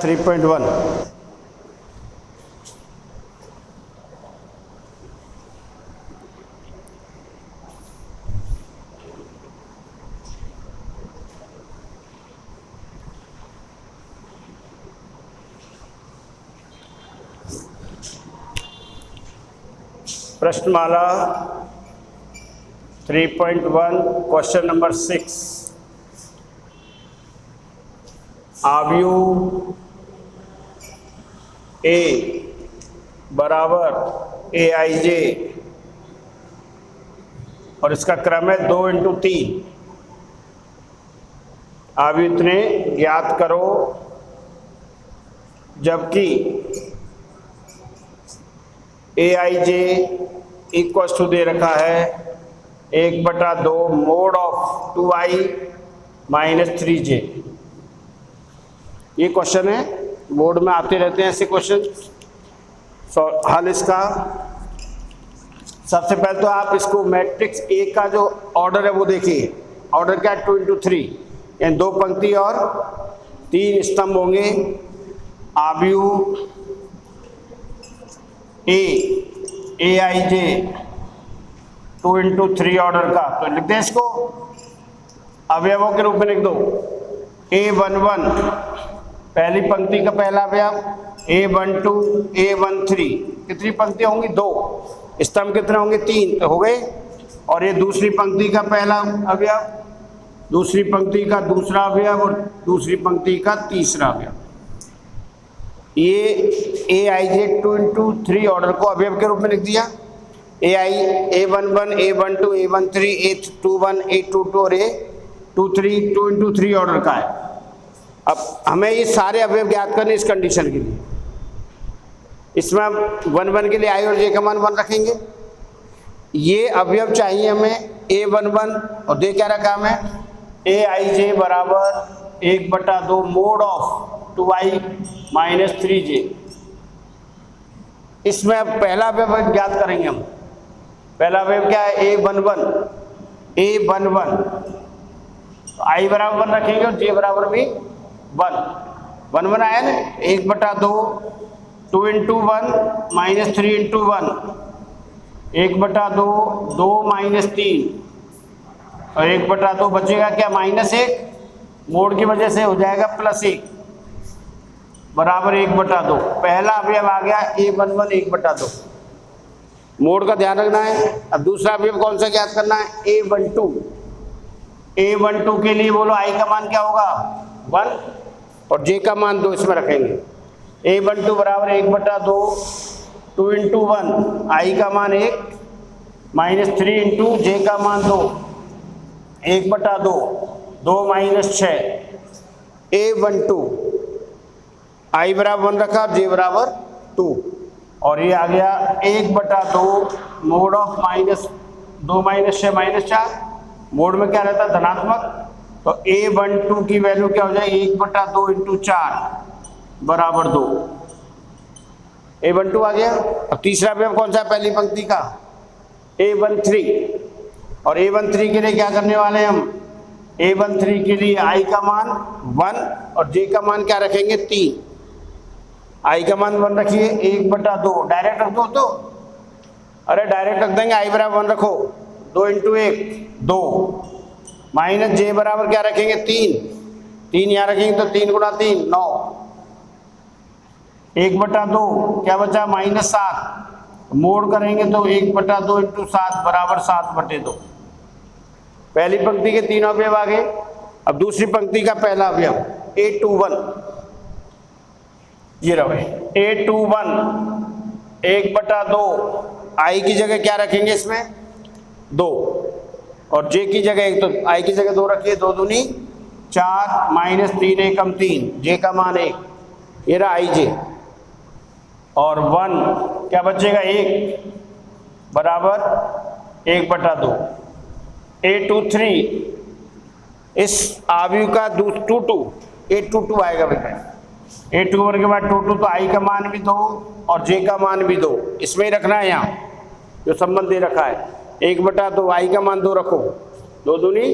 3.1 प्रश्नमाला 3.1 question number 6 आव्यूह ए बराबर ए आई जे और इसका क्रम है 2 इंटू 3। आव्यूह इतने ज्ञात करो जबकि ए आई जे इक्वल टू दे रखा है 1/2 mode of 2i minus 3j। ये क्वेश्चन है, बोर्ड में आते रहते हैं ऐसे क्वेश्चन। हल इसका सबसे पहले तो आप इसको मैट्रिक्स ए का जो ऑर्डर है वो देखिए। ऑर्डर क्या है? 2 इंटू 3, यानी 2 पंक्ति और 3 स्तंभ होंगे। आव्यूह ए आई जे 2 इंटू 3 ऑर्डर का, तो लिख दें इसको अवयवों के रूप में लिख दो। A11 पहली पंक्ति का पहला अवयव, A12 A13 कितनी पंक्ति होंगी? 2। स्तंभ कितने होंगे? 3 तो हो गए। और ये दूसरी पंक्ति का पहला अवयव, दूसरी पंक्ति का दूसरा अवयव और दूसरी पंक्ति का तीसरा अवयव। ये ए आई जे 2 इंटू 3 ऑर्डर को अवयव के रूप में लिख दिया। A11 A12 A13 A21 A22 और A23 2 इंटू 3 ऑर्डर का है। अब हमें ये सारे अवयव ज्ञात करने इस कंडीशन के लिए। इसमें हम 1 के लिए आई और जे का मान 1 रखेंगे। ये अवयव चाहिए हमें A11 और दे क्या रखा हमें? ए आई जे बराबर 1/2 mode of 2i minus 3j। इसमें अब पहला अवयव ज्ञात करेंगे हम। पहला अवयव क्या है? A11 तो i बराबर 1 रखेंगे और j बराबर भी 1 आया ना। 1/2 2 इंटू 1 माइनस 3 इंटू 1 1/2 2 माइनस 3 और 1/2 बचेगा क्या? -1 मोड की वजह से हो जाएगा +1 बराबर 1/2। पहला अवयव आ गया A11 1/2। मोड का ध्यान रखना है। अब दूसरा अवयव कौन सा ज्ञात करना है? A12 के लिए बोलो i का मान क्या होगा? 1 और j का मान 2 इसमें रखेंगे। A12 बराबर 1/2 2 इंटू 1 i का मान 1 माइनस 3 इंटू j का मान 2 1/2 2 माइनस 6 A12 i बराबर 1 रखा, j बराबर 2 और ये आ गया 1/2 मोड ऑफ -2 माइनस 6 -4। मोड में क्या रहता है? धनात्मक। तो A12 की वैल्यू क्या हो जाएगी? 1/2 इंटू 4 बराबर 2। A12 आ गया। अब तीसरा अवयव कौन सा है? पहली पंक्ति का A13 और A13 के लिए क्या करने वाले हैं हम? A13 के लिए i का मान 1 और j का मान क्या रखेंगे? 3। i का मान 1 रखिए, 1/2 डायरेक्ट रख दो। तो अरे डायरेक्ट रख देंगे। i बराबर 1 रखो, 2 इंटू 1 2 माइनस j बराबर क्या रखेंगे? 3 यहाँ रखेंगे तो 3 गुणा 3 9 1/2 क्या बचा? -7 मोड करेंगे तो 1/2 इंटू 7 बराबर 7/2। पहली पंक्ति के 3 अवयव आ गए। अब दूसरी पंक्ति का पहला अवयव A21 ये रहे। A21 1/2 i की जगह क्या रखेंगे? इसमें 2 और j की जगह 1, तो i की जगह 2 रखिए। 2 दूनी 4 माइनस 3 एकम 3 j का मान 1 ये रहा i j और 1 क्या बचेगा? 1 बराबर 1/2। A23 इस आव्यूह का 2 A22 आएगा बेटा। A21 के बाद 2 तो i का मान भी 2 और j का मान भी 2 इसमें ही रखना है। यहाँ जो संबंध दे रखा है 1/2 i का मान 2 रखो, 2 दूनी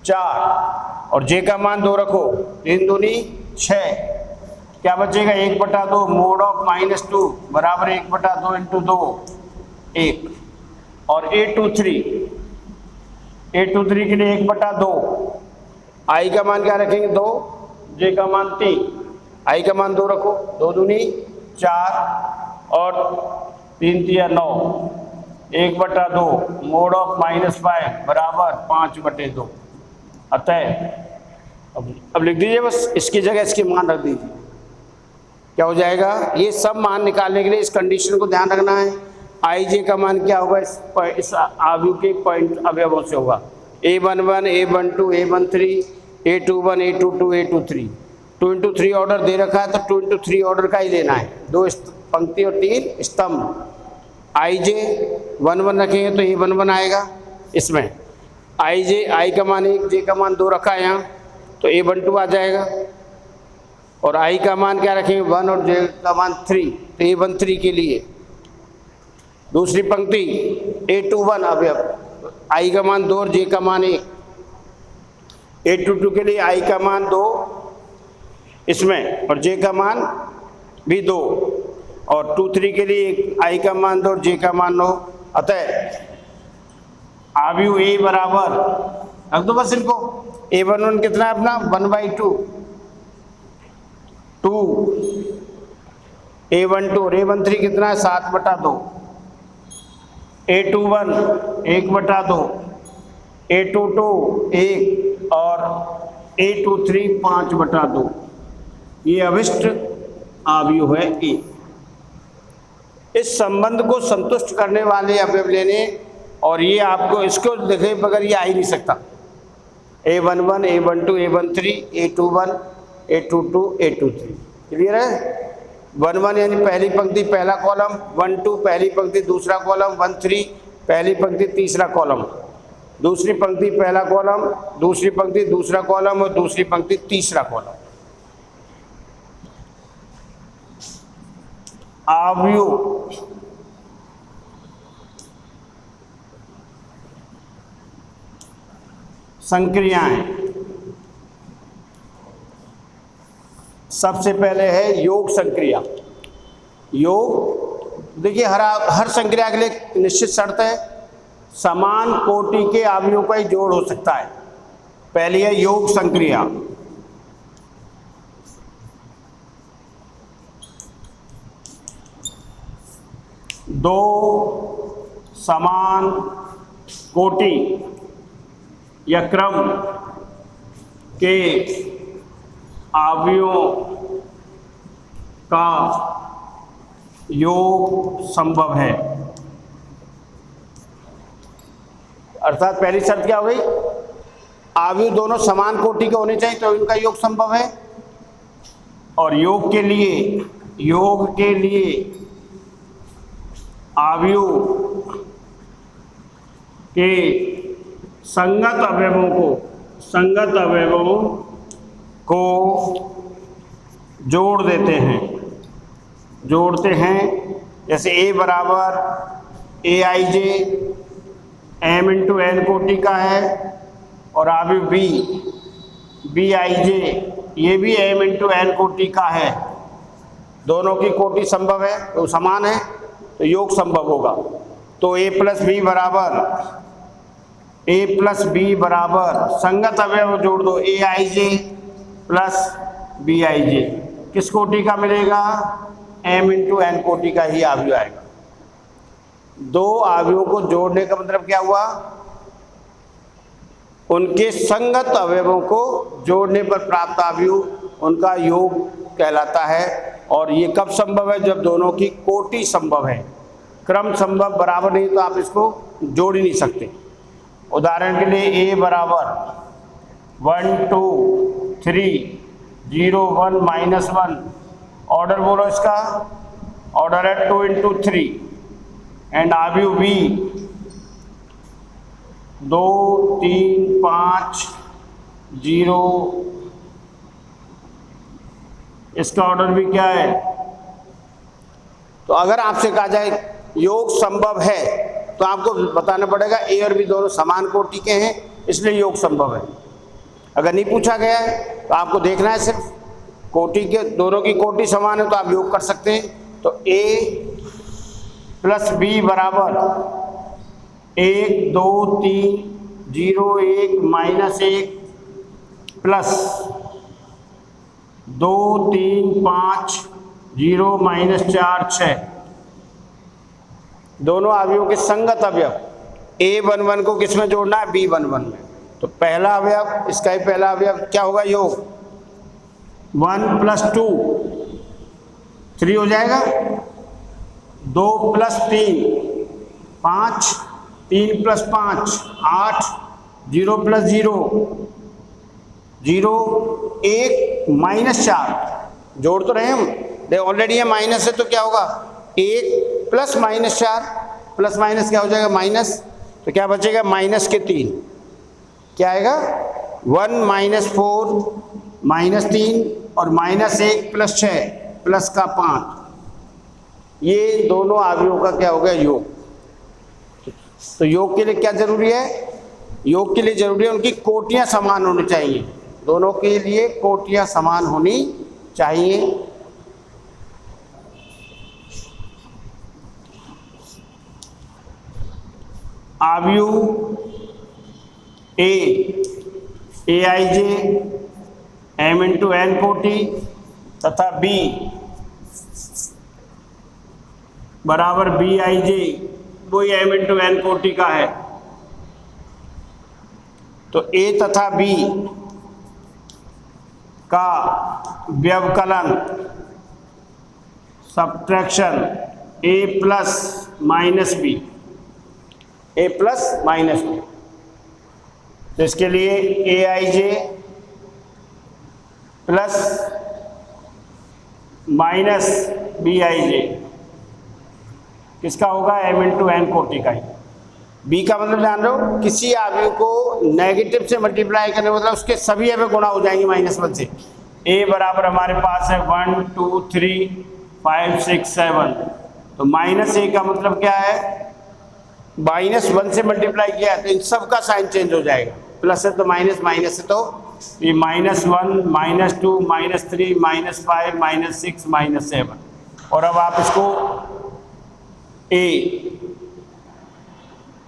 4 और j का मान 2 रखो, 3 दूनी 6 क्या बचेगा 1/2 मोड ऑफ -2 बराबर 1/2 इंटू 2 1। और A23 के लिए 1/2 आई का मान क्या रखेंगे 2, जे का मान 3, आई का मान 2 रखो, 2 दूनी 4 और 3 तिया 9, 1/2 मोड ऑफ -5 बराबर 5/2। अतः अब लिख दीजिए, बस इसकी जगह इसके मान रख दीजिए। क्या हो जाएगा, ये सब मान निकालने के लिए इस कंडीशन को ध्यान रखना है। आई जे का मान क्या होगा इस आव्यूह के पॉइंट अवयवों से होगा A11 A12 A13 A21 A22 A23। 2 into 3 order दे रखा है तो 2 into 3 ऑर्डर का ही लेना है, 2 पंक्ति और 3 स्तंभ। आई जे 1 रखेंगे तो A11 आएगा इसमें, आई का मान 1 जे का मान 2 रखा है यहाँ तो A12 आ जाएगा। और आई का मान क्या रखेंगे 1 और जे का मान 3 तो A13 के लिए। दूसरी पंक्ति A21 अब आई का मान 2 और जे का मान 1, A22 के लिए आई का मान 2 इसमें और जे का मान भी 2, और 23 के लिए आई का मान 2 और जे का मान 9। अतः आव्यूह A बराबर रख दो बस इनको, A11 कितना है अपना 1/2 2 A12 और A13 कितना है 7/2, A21 1/2, A22 1 और A23 5/2। ये अभिष्ट आव्यूह है A। इस संबंध को संतुष्ट करने वाले अवयव लेने, और ये आपको इसको देखे बगैर ये आ ही नहीं सकता। A11 A12 A13 A21 A22 A23 clear है। 1 यानी पहली पंक्ति पहला कॉलम, 1 2 पहली पंक्ति दूसरा कॉलम, 1 3 पहली पंक्ति तीसरा कॉलम, दूसरी पंक्ति पहला कॉलम, दूसरी पंक्ति दूसरा कॉलम और दूसरी पंक्ति तीसरा कॉलम। आव्यूह संक्रियाएं, सबसे पहले है योग संक्रिया। योग देखिए हर संक्रिया के लिए एक निश्चित शर्त है, समान कोटि के आव्यूहों का ही जोड़ हो सकता है। पहली है योग संक्रिया। दो समान कोटि या क्रम के आव्यूहों का योग संभव है। अर्थात पहली शर्त क्या हो गई, आव्यूह दोनों समान कोटि के होने चाहिए तो इनका योग संभव है। और योग के लिए आव्यूह के संगत अवयवों को जोड़ते हैं। जैसे A बराबर AIJ M इंटू N कोटि का है, और आव्यूह BIJ ये भी M इंटू N कोटि का है। दोनों की कोटि संभव है तो समान है तो योग संभव होगा। तो A प्लस B बराबर संगत अवयव जोड़ दो, AIJ प्लस BIJ किस कोटि का मिलेगा, M इंटू N कोटि का ही आव्यूह आएगा। दो आव्यूहों को जोड़ने का मतलब क्या हुआ, उनके संगत अवयवों को जोड़ने पर प्राप्त आव्यूह उनका योग कहलाता है। और ये कब संभव है, जब दोनों की कोटि संभव है। क्रम संभव बराबर नहीं तो आप इसको जोड़ ही नहीं सकते। उदाहरण के लिए A बराबर 1 2 3 0 1 -1, ऑर्डर बोलो इसका, ऑर्डर है 2 इंटू 3 एंड आव्यूह B 2 3 5 0, इसका ऑर्डर भी क्या है। तो अगर आपसे कहा जाए योग संभव है तो आपको बताना पड़ेगा A और B दोनों समान कोटि के हैं इसलिए योग संभव है। अगर नहीं पूछा गया है तो आपको देखना है सिर्फ कोटि के दोनों की कोटि समान है तो आप योग कर सकते हैं। तो a प्लस बी बराबर 1 2 3 0 1 -1 प्लस 2 3 5 0 -4 6। दोनों अवयवों के संगत अवयव a11 को किस में जोड़ना है, b11 में। तो पहला अवयव, इसका ही पहला अवयव क्या होगा, योग 1 + 2 3 हो जाएगा, 2 + 3 5, 3 + 5 8, 0 + 0 0 1 -4। जोड़ तो रहे हम, ऑलरेडी है माइनस है तो क्या होगा 1 + -4 प्लस माइनस क्या हो जाएगा माइनस, तो क्या बचेगा -3 क्या आएगा 1 -4 -3 और -1 + 6 प्लस का 5। ये दोनों अवयवों का क्या हो गया योग। तो योग के लिए क्या जरूरी है, योग के लिए जरूरी है उनकी कोटियां समान होनी चाहिए, दोनों के लिए कोटियां समान होनी चाहिए। अवयव aij m × n कोटि तथा b बराबर bij वही m × n कोटि का है। तो a तथा b का व्यवकलन subtraction a + -b, a + -b। तो इसके लिए aij प्लस -bij किसका होगा, m × n कोटि का ही। b का मतलब जान रहे हो, किसी अवयव को नेगेटिव से मल्टीप्लाई करने मतलब उसके सभी अवयव गुणा हो जाएंगे -1 से। a बराबर हमारे पास है 1 2 3 5 6 7, तो -a का मतलब क्या है, -1 से मल्टीप्लाई किया है तो इन सब का साइन चेंज हो जाएगा, प्लस है तो माइनस, माइनस है तो ये -1 -2 -3 -5 -6 -7। और अब आप इसको a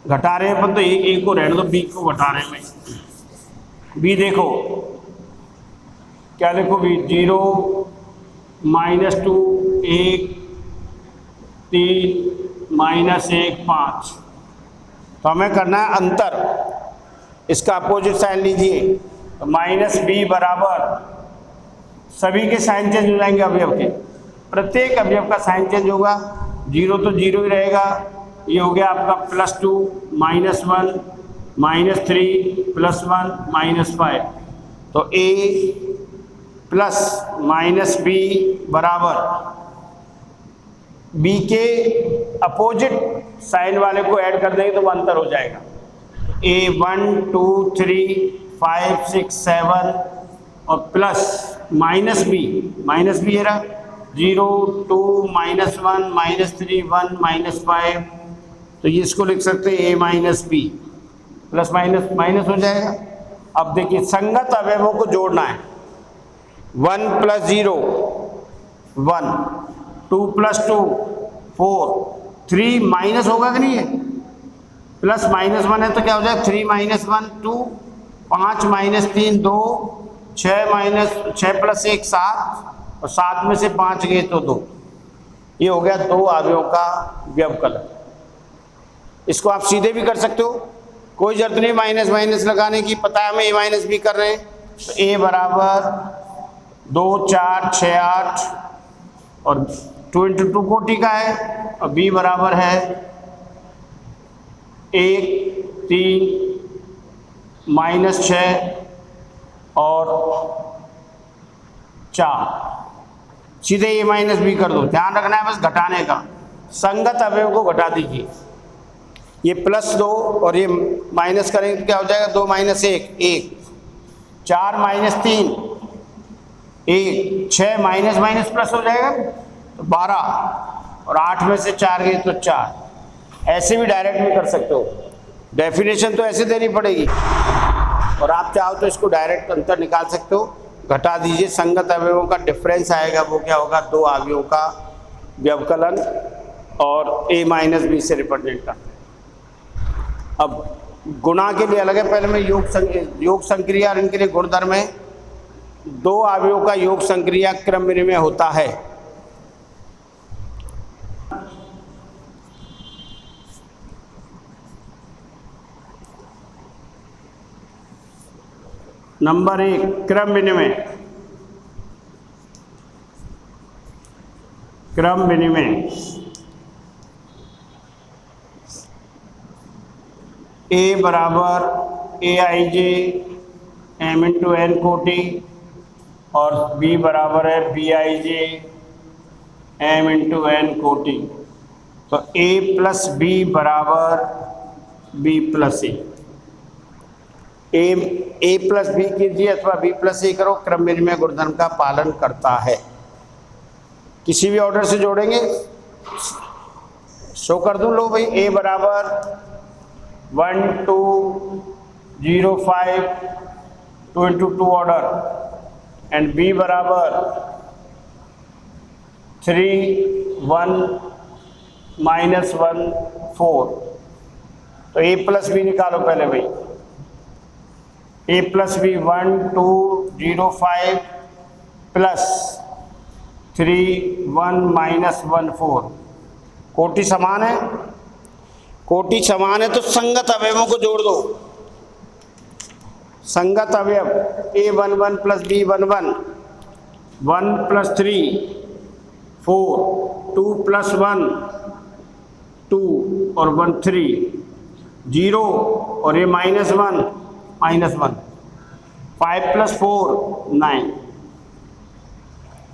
घटा रहे हैं अपन, तो एक को रहने दो, b को घटा रहे हैं भाई। b देखो क्या लिखो, b 0 -2 1 3 -1 5। तो हमें करना है अंतर, इसका अपोजिट साइन लीजिए। तो -b बराबर सभी के साइन चेंज हो जाएंगे अवयव के, प्रत्येक अवयव का साइन चेंज होगा, 0 तो 0 ही रहेगा। ये हो गया आपका +2 -1 -3 +1 -5। तो a + -b बराबर b के अपोजिट साइन वाले को ऐड कर देंगे तो वो अंतर हो जाएगा। a 1 2 3 5 6 7 और प्लस -b है रहा 0 2 -1 -3 1 -5। तो ये इसको लिख सकते हैं a - b, प्लस माइनस हो जाएगा। अब देखिए संगत अवयवों को जोड़ना है, 1 + 0 1, 2 + 2 4, 3 माइनस होगा कि नहीं है, प्लस -1 है तो क्या हो जाएगा 3 - 1 2, 5 - 3 2, 6 + 1 7 और 7 में से 5 गए तो 2। ये हो गया दो अवयवों का व्यवकलन। इसको आप सीधे भी कर सकते हो, कोई जरूरत नहीं माइनस लगाने की, पता है हमें a - b कर रहे हैं। तो a बराबर 2 4 6 8 और 2 × 2 कोटि का है, और b बराबर है 1 3 -6 और 4। सीधे a - b कर दो, ध्यान रखना है बस घटाने का, संगत अवयव को घटा दीजिए। ये +2 और ये माइनस करेंगे तो क्या हो जाएगा 2 - 1 1, 4 - 3 1, 6 माइनस प्लस हो जाएगा तो 12 और 8 में से 4 गए तो 4। ऐसे भी डायरेक्ट भी कर सकते हो, डेफिनेशन तो ऐसे देनी पड़ेगी, और आप चाहो तो इसको डायरेक्ट अंतर निकाल सकते हो। घटा दीजिए, संगत अवयवों का डिफरेंस आएगा, वो क्या होगा, दो अवयवों का व्यवकलन और a माइनस बी से रिप्रेजेंट करते हैं। अब गुणा के लिए अलग है, पहले मैं योग संक्रिया और इनके लिए गुणधर्म है। दो अवयवों का योग संक्रिया क्रम विनिमय होता है। नंबर 1 क्रम विनिमय। क्रम विनिमय A बराबर AIJ M इंटू एन कोटि और B बराबर है BIJ M इंटू एन कोटि। तो A प्लस B बराबर B प्लस ए प्लस बी कीजिए अथवा बी प्लस ए करो, क्रम विनिमय गुणधर्म का पालन करता है। किसी भी ऑर्डर से जोड़ेंगे, शो कर दूं, लो भाई, ए बराबर 1 2 0 5 2 इंटू 2 ऑर्डर एंड बी बराबर 3 1 माइनस 1 4। तो ए प्लस बी निकालो पहले भाई, ए प्लस बी 1 2 0 5 प्लस 3 1 माइनस 1 4। कोटि समान है, कोटि समान है तो संगत अवयवों को जोड़ दो। संगत अवयव A1 1 plus B1 1 1 plus 3 4 2 plus 1 2 और 1 3 0 और ये माइनस 1 माइनस 1 5 प्लस 4 9।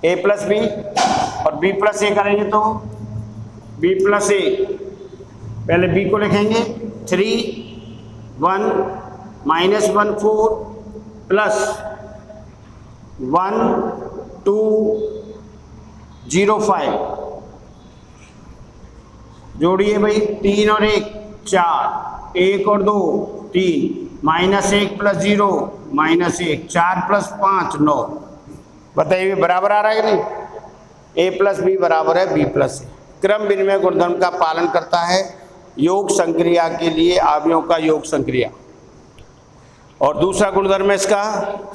ए प्लस बी और बी प्लस ए करेंगे तो बी प्लस ए, पहले बी को लिखेंगे 3 1 माइनस 1 4 प्लस 1 2 0 5। जोड़िए भाई, 3 और 1 4, 1 और 2 3, माइनस 1 प्लस 0 माइनस 1, 4 प्लस 5 9। बताइए बराबर आ रहा है कि नहीं। ए प्लस बी बराबर है बी प्लस ए। क्रम विनिमय गुणधर्म का पालन करता है योग संक्रिया के लिए अवयवों का योग संक्रिया। और दूसरा गुणधर्म है इसका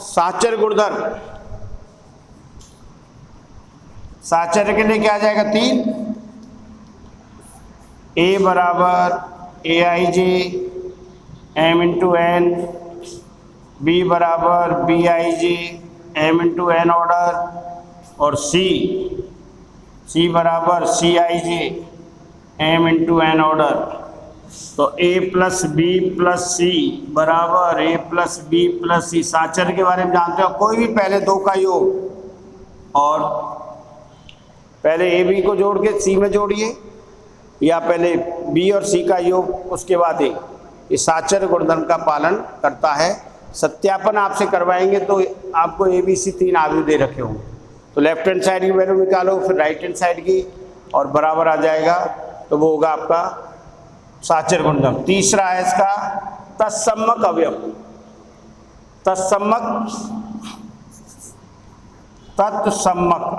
साचर्य गुणधर्म। साचर्य के लिए क्या आ जाएगा, 3। ए बराबर AIJ M into n, B बराबर BIJ M into n order और C बराबर CIJ M into n order. तो A plus B plus C बराबर A plus B plus C. साचर्य के बारे में जानते हो, कोई भी पहले दो का योग और पहले ए बी को जोड़ के C में जोड़िए, या पहले B और C का योग उसके बाद A। ये साचर्य गुणधर्म का पालन करता है। सत्यापन आपसे करवाएंगे तो आपको ABC 3 अवयव दे रखे होंगे, तो लेफ्ट हैंड साइड की वैल्यू निकालो, फिर राइट हैंड साइड की, और बराबर आ जाएगा, तो वो होगा आपका साचर्य गुणधर्म। तीसरा है इसका तत्सम्मक अवयव। तत्सम्मक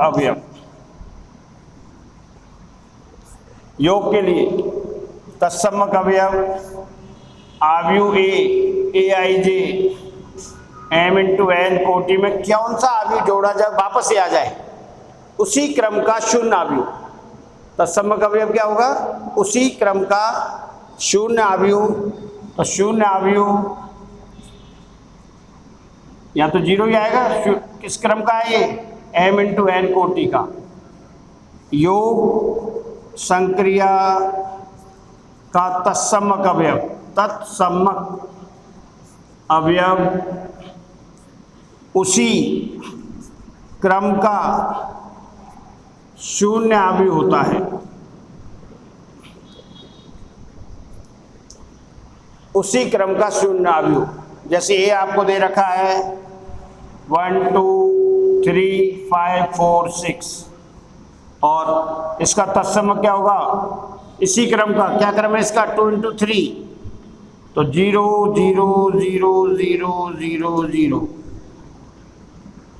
अवयव योग के लिए तत्सम्मक अवयव अवयव AIJ M इंटू एन कोटि में कौन सा अवयव जोड़ा जाए वापस से आ जाए, उसी क्रम का शून्य अवयव। तत्सम्मक अवयव क्या होगा, उसी क्रम का शून्य अवयव। तो शून्य अवयव या तो 0 ही आएगा। किस क्रम का है ये, M इंटू एन कोटि का। योग संक्रिया का तत्सम्मक अवयव, तत्सम्मक अवयव उसी क्रम का शून्य अवयव होता है। उसी क्रम का शून्य अवयव, जैसे ए आपको दे रखा है 1 2 3 5 4 6, और इसका तत्सम्मक क्या होगा, इसी क्रम का। क्या क्रम है इसका, 2 इंटू 3, तो 0 0 0 0 0 0।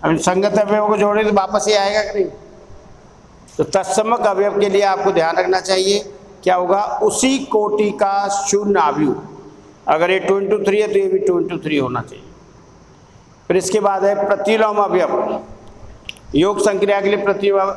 अब संगत अवयव को जोड़े तो वापस ही आएगा कि नहीं। तो तत्समक अवयव के लिए आपको ध्यान रखना चाहिए क्या होगा, उसी कोटि का शून्य अवयव। अगर ये 2 into 3 है तो ये भी 2 into 3 होना चाहिए। फिर इसके बाद है प्रतिलोम अवयव। योग संक्रिया के लिए प्रतिलोम